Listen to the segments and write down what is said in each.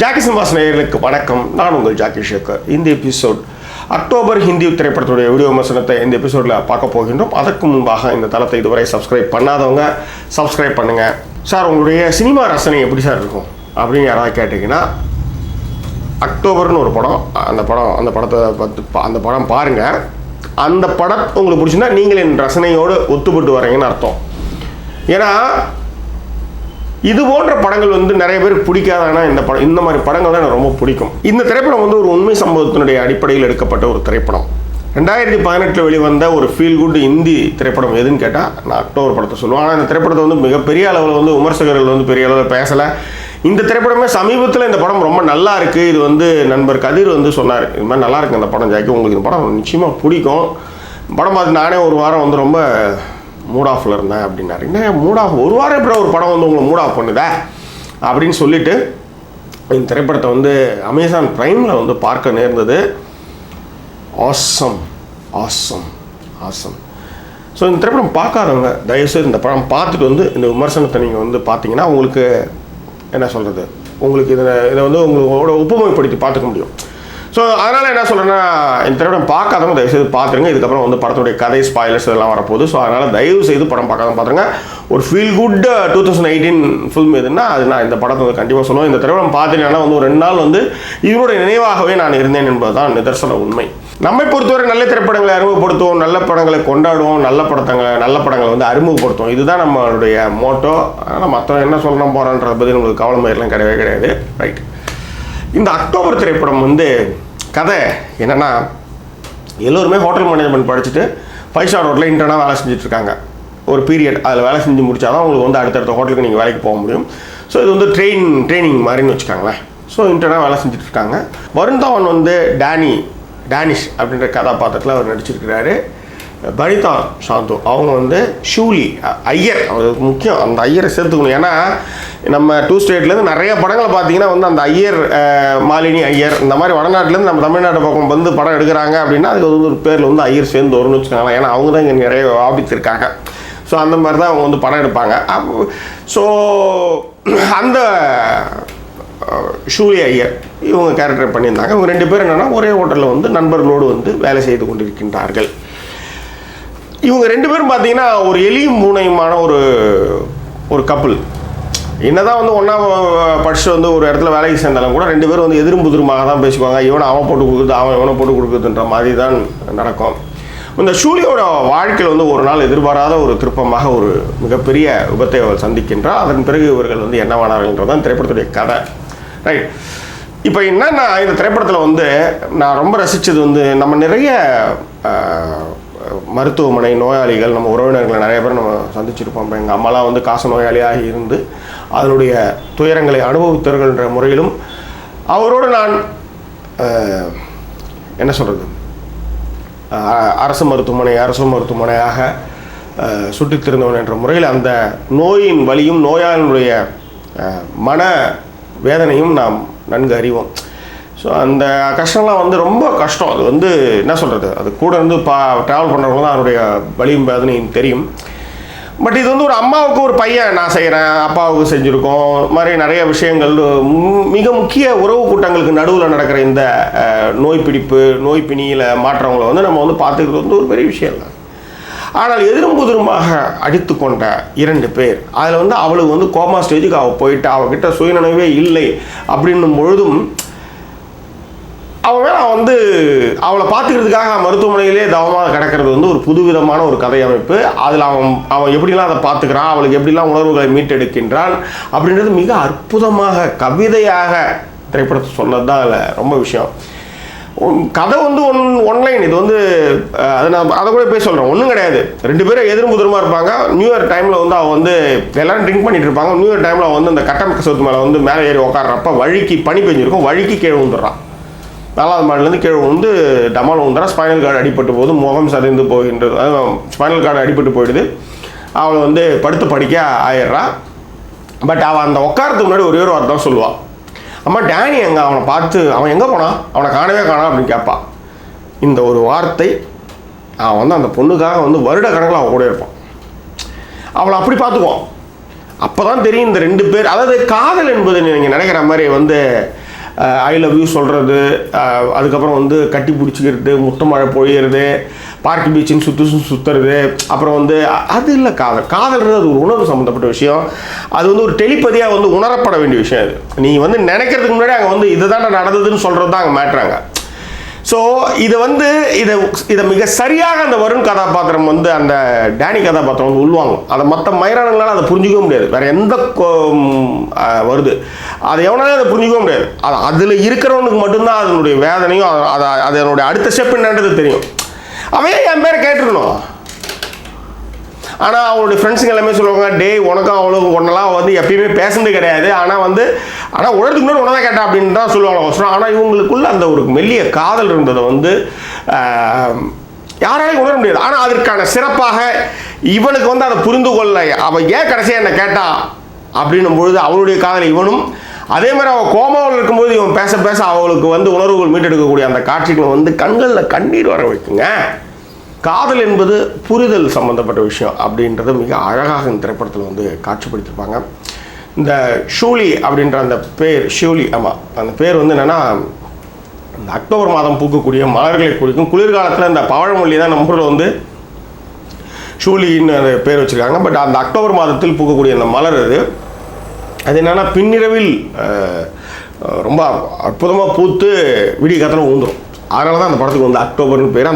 Jackie cinemas நேயர்களுக்கு வணக்கம். நான் உங்கள் ஜாக்கி சேகர். இந்த எபிசோட் அக்டோபர் ஹிந்தி திரைப்படத்துடைய வீடியோ விமர்சனத்தை இந்த எபிசோடில் பார்க்க போகின்றோம். அதற்கு முன்பாக இந்த தளத்தை இதுவரை சப்ஸ்கிரைப் பண்ணாதவங்க சப்ஸ்கிரைப் பண்ணுங்கள். சார், உங்களுடைய சினிமா ரசனை எப்படி சார் இருக்கும் அப்படின்னு யாராவது கேட்டிங்கன்னா, அக்டோபர்னு ஒரு படம், அந்த படம் பாருங்கள். அந்த படம் உங்களுக்கு பிடிச்சுன்னா நீங்கள் என் ரசனையோடு ஒத்துப்பட்டு வரீங்கன்னு அர்த்தம். ஏன்னா இது போன்ற படங்கள் நிறைய பேருக்கு பிடிக்காதானா இந்த மாதிரி படங்கள் தான் எனக்கு ரொம்ப பிடிக்கும். இந்த திரைப்படம் ஒரு உண்மை சம்பவத்தினுடைய அடிப்படையில் எடுக்கப்பட்ட ஒரு திரைப்படம். 2018 வெளிவந்த ஒரு ஃபீல் குட் இந்தி திரைப்படம் எதுன்னு கேட்டால் நான் அக்டோபர் படத்தை சொல்லுவேன். ஆனால் இந்த திரைப்படத்தை மிகப்பெரிய அளவில் விமர்சகர்கள் பெரிய அளவில் பேசலை. இந்த திரைப்படமே சமீபத்தில் இந்த படம் ரொம்ப நல்லா இருக்குது. இது நண்பர் கதிர் சொன்னார், இது மாதிரி நல்லா இருக்குது இந்த படம் ஜாக்கி, உங்களுக்கு இந்த படம் நிச்சயமாக பிடிக்கும். படம் பார்த்து நானே ஒரு வாரம் ரொம்ப மூட் ஆஃபில் இருந்தேன் அப்படின்னாரு. என்ன மூட் ஆஃப், ஒரு வாரம் எப்படி ஒரு படம் உங்களை மூட் ஆஃப் பண்ணுதா அப்படின்னு சொல்லிவிட்டு இந்த திரைப்படத்தை அமேசான் ப்ரைமில் பார்க்க நேர்ந்தது. Awesome awesome awesome. ஸோ இந்த திரைப்படம் பார்க்காதவங்க தயவுசெய்து இந்த படம் பார்த்துட்டு இந்த விமர்சனத்தை நீங்கள் பார்த்தீங்கன்னா உங்களுக்கு என்ன சொல்கிறது, உங்களுக்கு இதை உங்களோட ஒப்புமைப்படுத்தி பார்த்துக்க முடியும். ஸோ அதனால் என்ன சொல்கிறேன்னா, இந்த திரைப்படம் பார்க்காதவங்க தயவுசெய்து பார்த்துருங்க. இதுக்கப்புறம் படத்துடைய கதை ஸ்பாய்லர்ஸ் இதெல்லாம் வரப்போகுது. ஸோ அதனால் தயவுசெய்து படம் பார்க்காதவங்க பார்த்துருங்க. ஒரு ஃபீல் குட் 2018 ஃபில்ம் எதுன்னா அது நான் இந்த படத்தை கண்டிப்பாக சொல்லுவேன். இந்த திரைப்படம் பார்த்தீங்கன்னா ஒரு 2 நாள் இதனுடைய நினைவாகவே நான் இருந்தேன் என்பது தான் நிதர்சன உண்மை. நம்மை பொறுத்தவரை நல்ல திரைப்படங்களை அறிமுகப்படுத்துவோம், நல்ல படங்களை கொண்டாடுவோம், நல்ல படங்களை அறிமுகப்படுத்துவோம். இதுதான் நம்மளுடைய மோட்டோ. ஆனால் மற்றவங்க என்ன சொல்லணும் போகிறான்றத பற்றி நம்மளுக்கு கவலை கிடையவே கிடையாது. ரைட். இந்த அக்டோபர் திரைப்படம் கதை என்னென்னா, எல்லோருமே ஹோட்டல் மேனேஜ்மெண்ட் படிச்சுட்டு 5 ஸ்டார் ஹோட்டலில் இன்டர்னாக வேலை செஞ்சுட்ருக்காங்க. ஒரு பீரியட் அதில் வேலை செஞ்சு முடித்தா தான் உங்களுக்கு அடுத்தடுத்த ஹோட்டலுக்கு நீங்கள் வேலைக்கு போக முடியும். ஸோ இது ட்ரைனிங் மாதிரின்னு வச்சுக்காங்களேன். ஸோ இன்டர்னாக வேலை செஞ்சுட்ருக்காங்க. வருண் தவன் டேனிஷ் அப்படின்ற கதாபாத்திரத்தில் அவர் நடிச்சிருக்கிறாரு. பனிதா சாந்து அவங்க ஷூலி ஐயர், அவருக்கு முக்கியம் அந்த ஐயரை சேர்த்துக்கணும். ஏன்னா நம்ம 2 ஸ்டேட்லேருந்து நிறைய படங்களை பார்த்தீங்கன்னா அந்த ஐயர், மாலினி ஐயர், இந்த மாதிரி வடநாட்டிலேருந்து நம்ம தமிழ்நாட்டு பக்கம் படம் எடுக்கிறாங்க அப்படின்னா அதுக்கு ஒரு பேரில் ஐயர் சேர்ந்து வரும்னு வச்சுக்கோங்களேன். ஏன்னா அவங்க தான் இங்கே நிறைய ஆபித்திருக்காங்க. ஸோ அந்த மாதிரி தான் அவங்க படம் எடுப்பாங்க. ஸோ அந்த ஷூலி ஐயர் இவங்க கேரக்டர் பண்ணியிருந்தாங்க. இவங்க 2 பேர் என்னென்னா ஒரே ஹோட்டலில் நண்பர்களோடு வேலை செய்து கொண்டிருக்கின்றார்கள். இவங்க 2 பேரும் பார்த்தீங்கன்னா ஒரு எலியும் பூனையுமான ஒரு கப்புள். என்னதான் ஒன்றா படிச்சுட்டு ஒரு இடத்துல வேலைக்கு சேர்ந்தாலும் கூட 2 பேரும் எதிரும் புதிருமாக தான் பேசிக்குவாங்க. அவன் போட்டு கொடுக்குறது, அவன் இவனை போட்டு கொடுக்குதுன்ற மாதிரி தான் நடக்கும். இந்த ஷூலியோட வாழ்க்கையில் ஒரு நாள் எதிர்பாராத ஒரு திருப்பமாக ஒரு மிகப்பெரிய விபத்தை அவர் சந்திக்கின்றார். அதன் பிறகு இவர்கள் என்னவானார்கள்ன்றதான் திரைப்படத்துடைய கதை. ரைட். இப்போ என்னன்னா, இந்த திரைப்படத்தில் நான் ரொம்ப ரசித்தது நம்ம நிறைய மருத்துவமனை நோயாளிகள், நம்ம உறவினர்களை நிறைய பேர் நம்ம சந்திச்சிருப்போம். இப்போ எங்கள் அம்மாலாம் காச நோயாளியாக இருந்து அதனுடைய துயரங்களை அனுபவித்தவர்கள்ன்ற முறையிலும் அவரோடு நான் என்ன சொல்கிறது, அரசு மருத்துவமனையாக சுற்றித் திருந்தவன் என்ற முறையில் அந்த நோயின் வலியும் நோயாளினுடைய மன வேதனையும் நாம் நன்கு அறிவோம். ஸோ அந்த கஷ்டம்லாம் ரொம்ப கஷ்டம். அது என்ன சொல்கிறது, அது கூட ட்ராவல் பண்ணுறவங்க தான் அதனுடைய வலியும் வேதனையும் தெரியும். பட் இது ஒரு அம்மாவுக்கு ஒரு பையன் நான் செய்கிறேன், அப்பாவுக்கு செஞ்சுருக்கோம், மாதிரி நிறைய விஷயங்கள் மிக முக்கிய உறவு கூட்டங்களுக்கு நடுவில் நடக்கிற இந்த நோய் பிணியில் மாற்றவங்களை நம்ம பார்த்துக்கிறது ஒரு பெரிய விஷயம் இல்லை. ஆனால் எதிரும் புதிருமாக அடித்து கொண்ட 2 பேர், அதில் அவளுக்கு கோமா ஸ்டேஜுக்கு அவள் போயிட்டு அவகிட்ட சுயநினைவே இல்லை அப்படின்னும் பொழுதும் அவன் அவளை பார்த்துக்கிறதுக்காக மருத்துவமனையிலே தவமாக கிடக்கிறது ஒரு புதுவிதமான ஒரு கதை அமைப்பு. அதில் அவன் எப்படிலாம் அதை பார்த்துக்கிறான், அவளுக்கு எப்படிலாம் உணர்வுகளை மீட்டெடுக்கின்றான் அப்படின்றது மிக அற்புதமாக கவிதையாக திரைப்படத்தை சொன்னது தான் அதில் ரொம்ப விஷயம். கதை ஒன்லைன். இது அது நான் அதை கூட போய் சொல்கிறேன், ஒன்றும் கிடையாது. 2 பேரும் எதிரும் புதிரமாக இருப்பாங்க. நியூ இயர் டைமில் அவள் எல்லோரும் ட்ரிங்க் பண்ணிட்டு இருப்பாங்க. நியூ இயர் டைமில் அந்த கட்டமைக்க சொத்து மேலே மேலே ஏறி உட்காடுறப்ப வழிக்கு பனி பெஞ்சிருக்கும், வழிக்கு கீழே வந்துடுறான். 4வது மாடிலேருந்து கீழே டமால் வந்துடுறா. ஸ்பைனல் கார்டு அடிபட்டு போகுது, முகம் சரிந்து போகின்றது. ஸ்பைனல் கார்டு அடிபட்டு போயிடுது. அவளை படுத்து படிக்க ஆயிடுறா. பட் அவள் அந்த உட்காரத்துக்கு முன்னாடி ஒரே ஒரு வார்த்தை தான் சொல்லுவாள், அம்மா டேனி எங்கே, அவனை பார்த்து அவன் எங்கே போனான், அவனை காணவே காணாம் அப்படின்னு கேட்பான். இந்த ஒரு வார்த்தை அவன் அந்த பொண்ணுக்காக வருட கணக்கில் அவன் கூட இருப்பான். அவளை அப்படி பார்த்துக்குவான். அப்போ தான் தெரியும் இந்த 2 பேர், அதாவது காதல் என்பது நீங்கள் நினைக்கிற மாதிரி வந்து ஐ லவ் யூ சொல்கிறது, அதுக்கப்புறம் வந்து கட்டி பிடிச்சிக்கிறது, முட்டை மழை பொழியிறது, பார்க்கு பீச்சின்னு சுற்றுறது, அப்புறம் வந்து அது இல்லை காதல். காதல்ன்றது அது ஒரு உணர்வு சம்மந்தப்பட்ட விஷயம். அது வந்து ஒரு டெலிபதியாக வந்து உணரப்பட வேண்டிய விஷயம். அது நீ வந்து நினைக்கிறதுக்கு முன்னாடி அங்கே வந்து இதுதான் நடந்ததுன்னு சொல்கிறது தான் அங்கே மேட்றாங்க. ஸோ இதை மிக சரியாக அந்த வருண் கதாபாத்திரம் வந்து அந்த டேனி கதாபாத்திரம் வந்து உள்வாங்கும். அதை மற்ற மயிரானங்களால் அதை புரிஞ்சிக்கவே முடியாது. வேறு எந்த வருது அதை எவனாலும் அதை புரிஞ்சிக்கவே முடியாது. அதில் இருக்கிறவனுக்கு மட்டும்தான் அதனுடைய வேதனையும் அதனுடைய அடுத்த ஸ்டெப் என்னன்றது தெரியும். அவன் என் பேரை கேட்டுருக்கணும். ஆனால் அவங்களுடைய ஃப்ரெண்ட்ஸுங்க எல்லாமே சொல்லுவாங்க, டே உனக்கும் அவ்வளோ ஒன்றெல்லாம் வந்து எப்பயுமே பேசுனது கிடையாது, ஆனால் உலகத்துக்கு முன்னாடி ஒன்றா தான் கேட்டா அப்படின்னு தான் சொல்லுவாங்க. ஆனால் இவங்களுக்குள்ள அந்த ஒரு மெல்லிய காதல் இருந்ததை வந்து யாராலையும் உணர முடியாது. ஆனால் அதற்கான சிறப்பாக இவனுக்கு வந்து அதை புரிந்து கொள்ள அவள் ஏன் கடைசியாக என்ன கேட்டா அப்படின்னும் பொழுது அவளுடைய காதலை இவனும், அதே மாதிரி அவள் கோமாவில் இருக்கும்போது இவன் பேச பேச அவளுக்கு வந்து உணர்வுகள் மீட்டெடுக்கக்கூடிய அந்த காட்சிகளை வந்து கண்களில் கண்ணீர் வர வைக்குங்க. காதல் என்பது புரிதல் சம்மந்தப்பட்ட விஷயம் அப்படின்றத மிக அழகாக இந்த திரைப்படத்தில் வந்து காட்சிப்படுத்தியிருப்பாங்க. இந்த ஷூலி அப்படின்ற அந்த பேர், ஷூலி, ஆமாம், அந்த பேர் வந்து என்னென்னா இந்த அக்டோபர் மாதம் பூக்கக்கூடிய மலர்களை குறிக்கும். குளிர்காலத்தில் இந்த பவழமல்லி தான் நம்ம ஊரில் வந்து ஷூலின்னு அந்த பேர் வச்சுருக்காங்க. பட் அந்த அக்டோபர் மாதத்தில் பூக்கக்கூடிய அந்த மலர் அது என்னென்னா பின்னிரவில் ரொம்ப அற்புதமாக பூத்து விடிய காலத்தில் ஊந்துடும். அதனால தான் அந்த படத்துக்கு வந்து அக்டோபர்னு பேர்.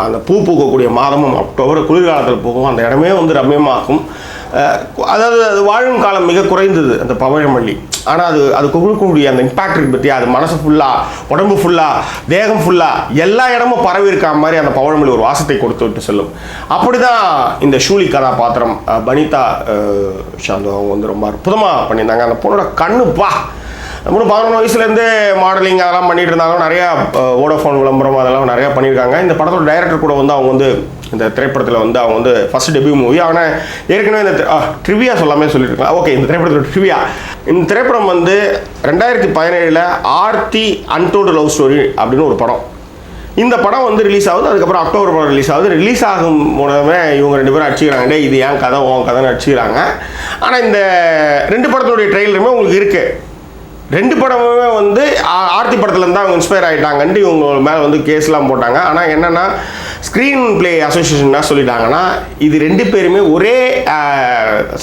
அந்த பூ பூக்கக்கூடிய மாதமும் அக்டோபர், குளிர்காலத்தில் போகும். அந்த இடமே வந்து ரம்யமாக்கும். அதாவது அது வாழும் காலம் மிக குறைந்தது அந்த பவழமல்லி. ஆனால் அது கொடுக்கக்கூடிய அந்த இம்பேக்ட் பற்றி அது மனசு ஃபுல்லாக, உடம்பு ஃபுல்லாக, தேகம் ஃபுல்லாக எல்லா இடமும் பரவி இருக்க மாதிரி அந்த பவழமல்லி ஒரு வாசத்தை கொடுத்து விட்டு செல்லும். அப்படி தான் இந்த ஷூலி கதாபாத்திரம் பனிதா சாந்து அவங்க வந்து ரொம்ப அற்புதமாக பண்ணியிருந்தாங்க. அந்த பொண்ணோட கண்ணுப்பா, நம்மளும் 11 வயசுலேருந்து மாடலிங் அதெல்லாம் பண்ணிட்டு இருந்தாங்க. நிறையா வோடோஃபோன் விளம்பரம் அதெல்லாம் நிறையா பண்ணியிருக்காங்க. இந்த படத்தோட டைரக்டர் கூட வந்து அவங்க வந்து இந்த திரைப்படத்தில் வந்து அவங்க வந்து ஃபர்ஸ்ட் டெபியூ மூவி. ஆனால் ஏற்கனவே இந்த ட்ரிவியா சொல்லாமே சொல்லியிருக்காங்க. ஓகே, இந்த திரைப்படத்தோட ட்ரிவியா, இந்த திரைப்படம் வந்து 2017 ஆர்த்தி அன்டோல்டு லவ் ஸ்டோரி அப்படின்னு ஒரு படம். இந்த படம் வந்து ரிலீஸ் ஆகுது. அதுக்கப்புறம் அக்டோபர் படம் ரிலீஸ் ஆகுது. ரிலீஸ் ஆகும் மூலமே இவங்க 2 பேரும் அடிச்சுக்கிறாங்க, இது ஏன் கதை உன் கதைன்னு அடிச்சுக்கிறாங்க. ஆனால் இந்த 2 படத்தினுடைய ட்ரெயிலருமே உங்களுக்கு இருக்குது. 2 படமுமே வந்து ஆர்த்தி படத்துலேருந்து தான் அவங்க இன்ஸ்பயர் ஆகிட்டாங்கன்ட்டு இவங்க மேலே வந்து கேஸ்லாம் போட்டாங்க. ஆனால் என்னென்னா ஸ்க்ரீன் பிளே அசோசியேஷன் என்ன சொல்லிட்டாங்கன்னா, இது 2 பேருமே ஒரே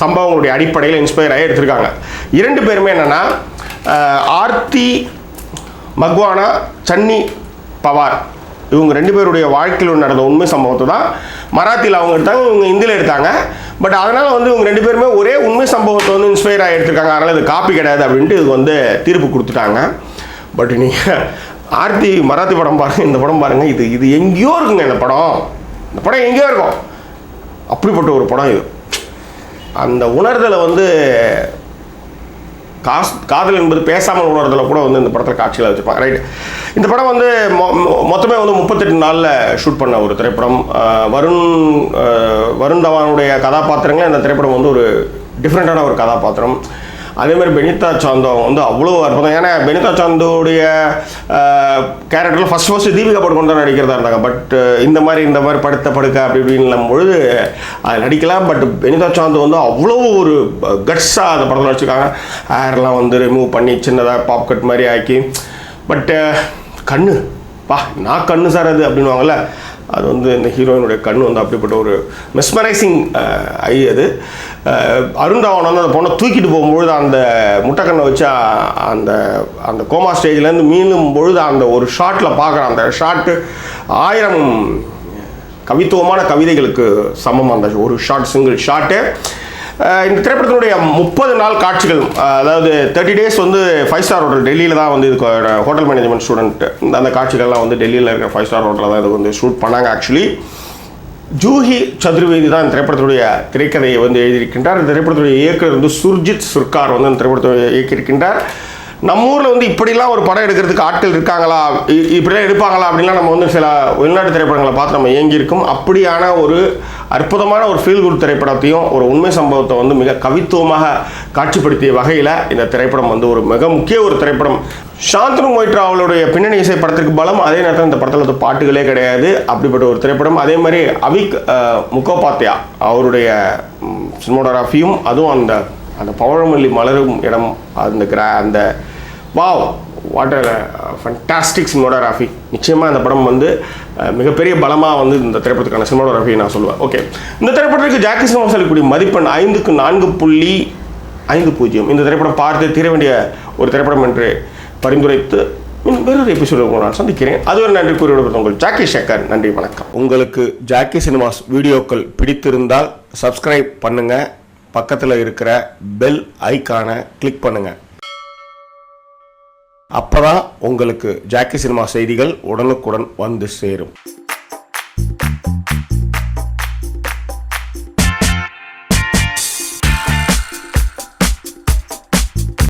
சம்பவங்களுடைய அடிப்படையில் இன்ஸ்பயர் ஆகி எடுத்திருக்காங்க. 2 பேருமே என்னென்னா ஆர்த்தி மக்வானா, சன்னி பவார், இவங்க 2 பேருடைய வாழ்க்கையில் நடந்த உண்மை சம்பவத்தை தான் மராத்தியில் அவங்க எடுத்தாங்க, இவங்க ஹிந்தியில் எடுத்தாங்க. பட் அதனால் வந்து இவங்க 2 பேருமே ஒரே உண்மை சம்பவத்தை வந்து இன்ஸ்பயர் ஆகி எடுத்திருக்காங்க. அதனால் இது காப்பி கிடையாது அப்படின்ட்டு இதுக்கு வந்து தீர்ப்பு கொடுத்துட்டாங்க. பட் நீங்கள் ஆர்த்தி மராத்தி படம் பாருங்கள், இந்த படம் பாருங்கள், இது எங்கேயோ இருக்குங்க. இந்த படம் எங்கேயோ இருக்கும். அப்படிப்பட்ட ஒரு படம் இது. அந்த உணர்தலை வந்து காதல் என்பது பேசாமல் உணர்தலில் கூட வந்து இந்த படத்தில் காட்சியில் வச்சுருப்பாங்க. ரைட், இந்த படம் வந்து மொத்தமே வந்து 38 நாளில் ஷூட் பண்ண ஒரு திரைப்படம். வருண் தவானுடைய கதாபாத்திரங்கள் இந்த திரைப்படம் வந்து ஒரு டிஃப்ரெண்ட்டான ஒரு கதாபாத்திரம். அதேமாதிரி பெனிதா சாந்தோ வந்து அவ்வளோ அற்புதம். ஏன்னா பெனிதா சாந்தோடைய கேரக்டரில் ஃபஸ்ட்டு தீபிகா படுகோன் தான் நடிக்கிறதா இருந்தாங்க. பட் இந்த மாதிரி படுக்க அப்படி இப்படின்னும் பொழுது அது நடிக்கலாம். பட் பெனிதா சாந்தோ வந்து அவ்வளோ ஒரு கட்ஸாக அந்த படத்தில் வச்சுருக்காங்க. ஹேர்லாம் வந்து ரிமூவ் பண்ணி சின்னதாக பாப் கட் மாதிரி ஆக்கி. பட் கண்ணு நான் கண்ணு சார் அது அப்படின்வாங்கள்ல, அது வந்து இந்த ஹீரோயினுடைய கண் வந்து அப்படிப்பட்ட ஒரு மெஸ்மரைசிங் ஐ. அது அருண் தவான் வந்து அந்த பொண்ணை தூக்கிட்டு போகும்பொழுது அந்த முட்டைக்கண்ணை வச்சு அந்த கோமா ஸ்டேஜ்லேருந்து மீண்டும் பொழுது அந்த ஒரு ஷாட்டில் பார்க்குறேன். அந்த ஷாட்டு 1000 கவித்துவமான கவிதைகளுக்கு சமம். அந்த ஒரு ஷாட், சிங்கிள் ஷாட்டு. இந்த திரைப்படத்தினுடைய 30 நாள் காட்சிகள், அதாவது 30 days வந்து 5 ஸ்டார் ஹோட்டல் டெல்லியில் தான் வந்து இதுக்கு ஹோட்டல் மேனேஜ்மெண்ட் ஸ்டூடெண்ட் அந்த காட்சிகள்லாம் வந்து டெல்லியில் இருக்கிற 5 ஸ்டார் ஹோட்டலில் தான் இது வந்து ஷூட் பண்ணாங்க. ஆக்சுவலி ஜூஹி சதுர்வேதி தான் இந்த திரைப்படத்துடைய திரைக்கதையை வந்து எழுதியிருக்கின்றார். இந்த திரைப்படத்துடைய இயக்குனர் வந்து சுர்ஜித் சுர்கார் வந்து இந்த திரைப்படத்தை இயக்கியிருக்கின்றார். நம்ம ஊரில் வந்து இப்படிலாம் ஒரு படம் எடுக்கிறதுக்கு ஆட்கள் இருக்காங்களா, இப்படிலாம் எடுப்பாங்களா அப்படின்லாம் நம்ம வந்து சில வெளிநாட்டு திரைப்படங்களை பார்த்து நம்ம இயங்கியிருக்கோம். அப்படியான ஒரு அற்புதமான ஒரு ஃபீல் குட் திரைப்படத்தையும் ஒரு உண்மை சம்பவத்தை வந்து மிக கவித்துவமாக காட்சிப்படுத்திய வகையில் இந்த திரைப்படம் வந்து ஒரு மிக முக்கிய ஒரு திரைப்படம். சாந்தனு மொய்ட்ரா அவளுடைய பின்னணி இசை படத்திற்கு பலம். அதே நேரத்தில் இந்த படத்தில் வந்து பாட்டுகளே கிடையாது, அப்படிப்பட்ட ஒரு திரைப்படம். அதே மாதிரி அவிக் முகோபாத்யா அவருடைய சினிமோகிராஃபியும் அதுவும் அந்த அந்த பவழமல்லி மலரும் இடம் அந்த wow what are fantastic cinematography. நிச்சயமாக இந்த படம் வந்து மிகப்பெரிய பலமாக வந்து இந்த திரைப்படத்துக்கான சினிமோகிராஃபி நான் சொல்லுவேன். ஓகே, இந்த திரைப்படத்துக்கு ஜாக்கி சினிமாஸ் அளிக்கக்கூடிய மதிப்பெண் 5க்கு 4.50. இந்த திரைப்படம் பார்த்து தீர வேண்டிய ஒரு திரைப்படம் என்று பரிந்துரைத்து வேறொரு எபிசோடு நான் சந்திக்கிறேன். அதுவரை நன்றி கூறிவிடுவது உங்கள் ஜாக்கி சேகர். நன்றி, வணக்கம். உங்களுக்கு ஜாக்கி சினிமாஸ் வீடியோக்கள் பிடித்திருந்தால் சப்ஸ்கிரைப் பண்ணுங்கள், பக்கத்தில் இருக்கிற பெல் ஐக்கானை கிளிக் பண்ணுங்கள். அப்பதான் உங்களுக்கு ஜாக்கி சினிமா செய்திகள் உடனுக்குடன் வந்து சேரும்.